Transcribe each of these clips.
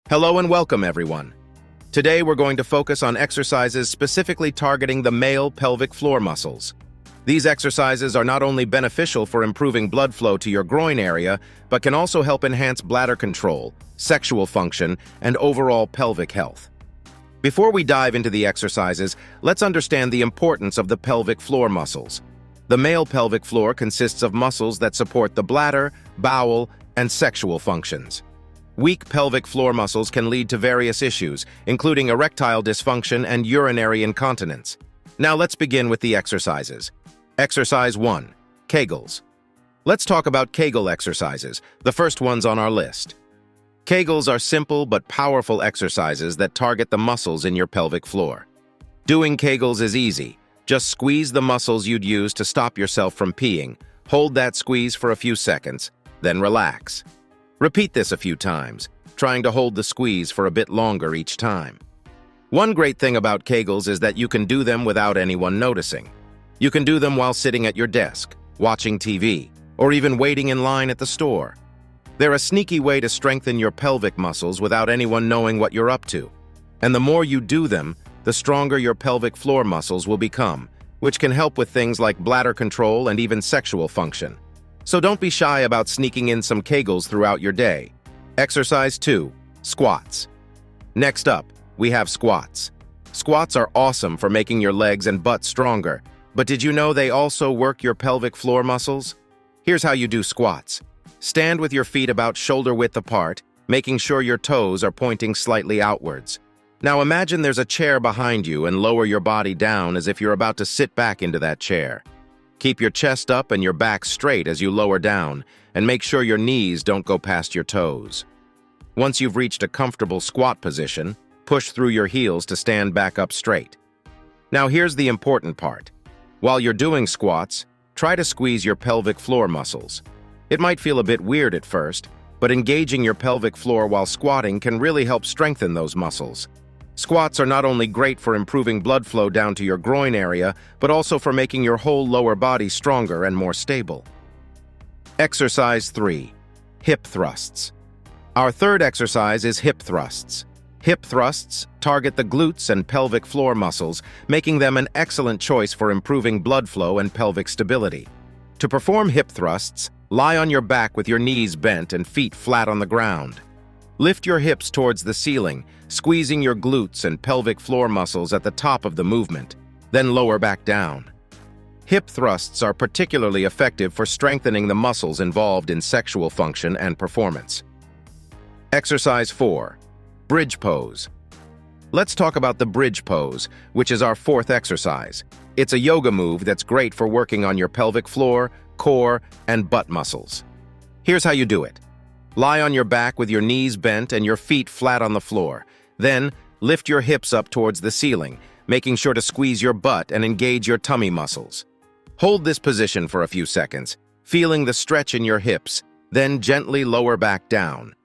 Hello and welcome, everyone. Today we're going to focus on exercises specifically targeting the male pelvic floor muscles. These exercises are not only beneficial for improving blood flow to your groin area, but can also help enhance bladder control, sexual function, and overall pelvic health. Before we dive into the exercises, let's understand the importance of the pelvic floor muscles. The male pelvic floor consists of muscles that support the bladder, bowel, and sexual functions. Weak pelvic floor muscles can lead to various issues, including erectile dysfunction and urinary incontinence. Now let's begin with the exercises. Exercise 1. Kegels. Let's talk about Kegel exercises, the first ones on our list. Kegels are simple but powerful exercises that target the muscles in your pelvic floor. Doing Kegels is easy. Just squeeze the muscles you'd use to stop yourself from peeing. Hold that squeeze for a few seconds, then relax. Repeat this a few times, trying to hold the squeeze for a bit longer each time. One great thing about Kegels is that you can do them without anyone noticing. You can do them while sitting at your desk, watching TV, or even waiting in line at the store. They're a sneaky way to strengthen your pelvic muscles without anyone knowing what you're up to. And the more you do them, the stronger your pelvic floor muscles will become, which can help with things like bladder control and even sexual function. So don't be shy about sneaking in some Kegels throughout your day. Exercise 2. Squats. Next up, we have squats. Squats are awesome for making your legs and butt stronger, but did you know they also work your pelvic floor muscles? Here's how you do squats. Stand with your feet about shoulder width apart, making sure your toes are pointing slightly outwards. Now imagine there's a chair behind you and lower your body down as if you're about to sit back into that chair. Keep your chest up and your back straight as you lower down, and make sure your knees don't go past your toes. Once you've reached a comfortable squat position, push through your heels to stand back up straight. Now here's the important part. While you're doing squats, try to squeeze your pelvic floor muscles. It might feel a bit weird at first, but engaging your pelvic floor while squatting can really help strengthen those muscles. Squats are not only great for improving blood flow down to your groin area, but also for making your whole lower body stronger and more stable. Exercise 3. Hip thrusts. Our third exercise is hip thrusts. Hip thrusts target the glutes and pelvic floor muscles, making them an excellent choice for improving blood flow and pelvic stability. To perform hip thrusts, lie on your back with your knees bent and feet flat on the ground. Lift your hips towards the ceiling, squeezing your glutes and pelvic floor muscles at the top of the movement, then lower back down. Hip thrusts are particularly effective for strengthening the muscles involved in sexual function and performance. Exercise 4. Bridge pose. Let's talk about the bridge pose, which is our fourth exercise. It's a yoga move that's great for working on your pelvic floor, core, and butt muscles. Here's how you do it. Lie on your back with your knees bent and your feet flat on the floor. Then, lift your hips up towards the ceiling, making sure to squeeze your butt and engage your tummy muscles. Hold this position for a few seconds, feeling the stretch in your hips, then gently lower back down.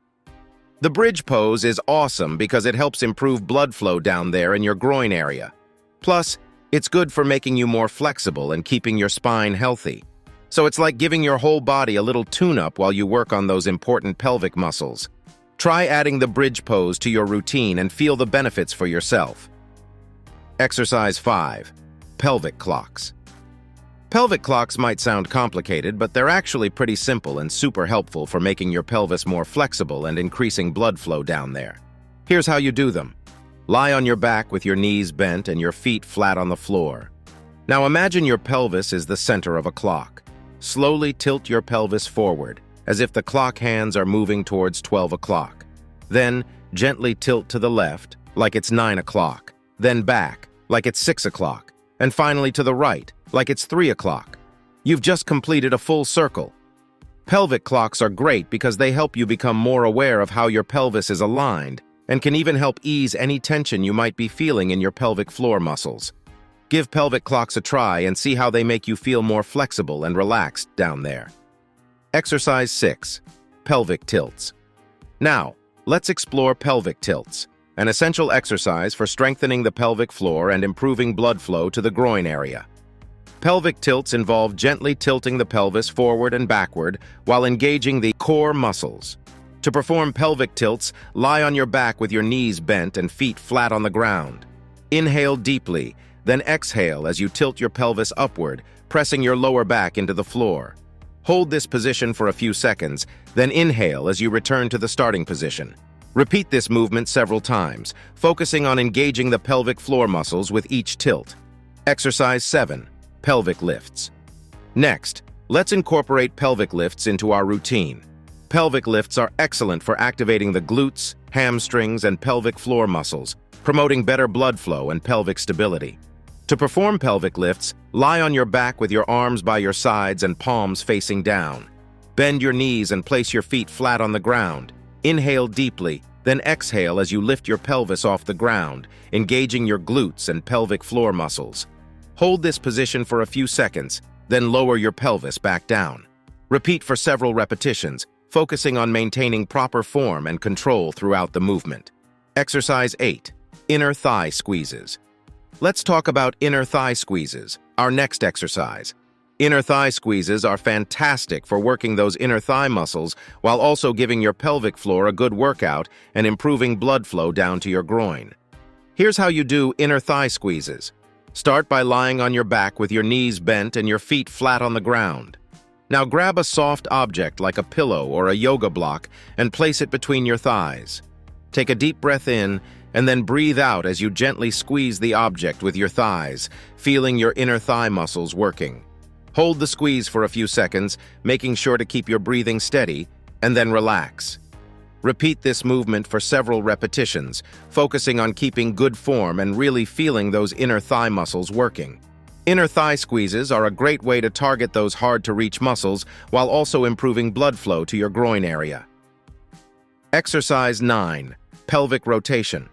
The bridge pose is awesome because it helps improve blood flow down there in your groin area. Plus, it's good for making you more flexible and keeping your spine healthy. So it's like giving your whole body a little tune-up while you work on those important pelvic muscles. Try adding the bridge pose to your routine and feel the benefits for yourself. Exercise 5. Pelvic clocks. Pelvic clocks might sound complicated, but they're actually pretty simple and super helpful for making your pelvis more flexible and increasing blood flow down there. Here's how you do them. Lie on your back with your knees bent and your feet flat on the floor. Now imagine your pelvis is the center of a clock. Slowly tilt your pelvis forward, as if the clock hands are moving towards 12 o'clock. Then, gently tilt to the left, like it's 9 o'clock. Then back, like it's 6 o'clock. And finally to the right, like it's 3 o'clock. You've just completed a full circle. Pelvic clocks are great because they help you become more aware of how your pelvis is aligned, and can even help ease any tension you might be feeling in your pelvic floor muscles. Give pelvic clocks a try and see how they make you feel more flexible and relaxed down there. Exercise 6. Pelvic tilts. Now, let's explore pelvic tilts, an essential exercise for strengthening the pelvic floor and improving blood flow to the groin area. Pelvic tilts involve gently tilting the pelvis forward and backward while engaging the core muscles. To perform pelvic tilts, lie on your back with your knees bent and feet flat on the ground. Inhale deeply, then exhale as you tilt your pelvis upward, pressing your lower back into the floor. Hold this position for a few seconds, then inhale as you return to the starting position. Repeat this movement several times, focusing on engaging the pelvic floor muscles with each tilt. Exercise 7. Pelvic lifts. Next, let's incorporate pelvic lifts into our routine. Pelvic lifts are excellent for activating the glutes, hamstrings, and pelvic floor muscles, promoting better blood flow and pelvic stability. To perform pelvic lifts, lie on your back with your arms by your sides and palms facing down. Bend your knees and place your feet flat on the ground. Inhale deeply, then exhale as you lift your pelvis off the ground, engaging your glutes and pelvic floor muscles. Hold this position for a few seconds, then lower your pelvis back down. Repeat for several repetitions, focusing on maintaining proper form and control throughout the movement. Exercise 8. Inner thigh squeezes. Let's talk about inner thigh squeezes, our next exercise. Inner thigh squeezes are fantastic for working those inner thigh muscles while also giving your pelvic floor a good workout and improving blood flow down to your groin. Here's how you do inner thigh squeezes. Start by lying on your back with your knees bent and your feet flat on the ground. Now grab a soft object like a pillow or a yoga block and place it between your thighs. Take a deep breath in and then breathe out as you gently squeeze the object with your thighs, feeling your inner thigh muscles working. Hold the squeeze for a few seconds, making sure to keep your breathing steady, and then relax. Repeat this movement for several repetitions, focusing on keeping good form and really feeling those inner thigh muscles working. Inner thigh squeezes are a great way to target those hard-to-reach muscles while also improving blood flow to your groin area. Exercise 9. Pelvic rotation.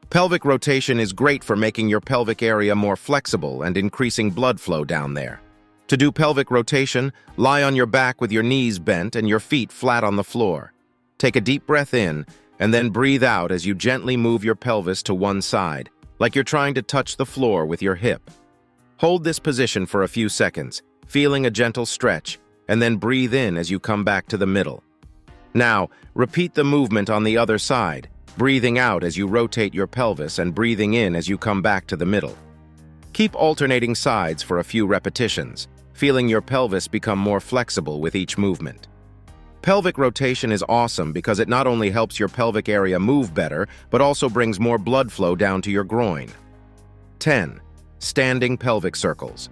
Pelvic rotation is great for making your pelvic area more flexible and increasing blood flow down there. To do pelvic rotation, lie on your back with your knees bent and your feet flat on the floor. Take a deep breath in, and then breathe out as you gently move your pelvis to one side, like you're trying to touch the floor with your hip. Hold this position for a few seconds, feeling a gentle stretch, and then breathe in as you come back to the middle. Now, repeat the movement on the other side, breathing out as you rotate your pelvis and breathing in as you come back to the middle. Keep alternating sides for a few repetitions, feeling your pelvis become more flexible with each movement. Pelvic rotation is awesome because it not only helps your pelvic area move better, but also brings more blood flow down to your groin. 10. Standing pelvic circles.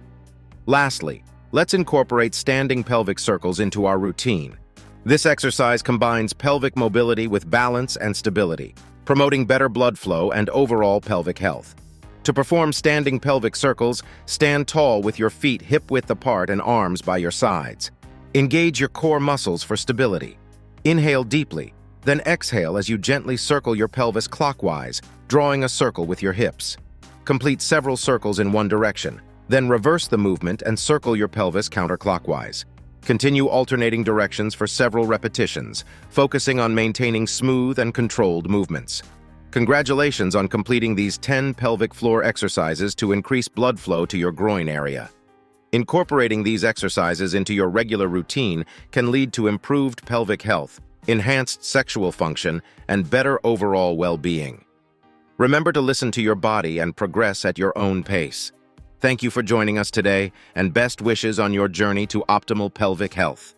Lastly, let's incorporate standing pelvic circles into our routine. This exercise combines pelvic mobility with balance and stability, promoting better blood flow and overall pelvic health. To perform standing pelvic circles, stand tall with your feet hip-width apart and arms by your sides. Engage your core muscles for stability. Inhale deeply, then exhale as you gently circle your pelvis clockwise, drawing a circle with your hips. Complete several circles in one direction, then reverse the movement and circle your pelvis counterclockwise. Continue alternating directions for several repetitions, focusing on maintaining smooth and controlled movements. Congratulations on completing these 10 pelvic floor exercises to increase blood flow to your groin area. Incorporating these exercises into your regular routine can lead to improved pelvic health, enhanced sexual function, and better overall well-being. Remember to listen to your body and progress at your own pace. Thank you for joining us today, and best wishes on your journey to optimal pelvic health.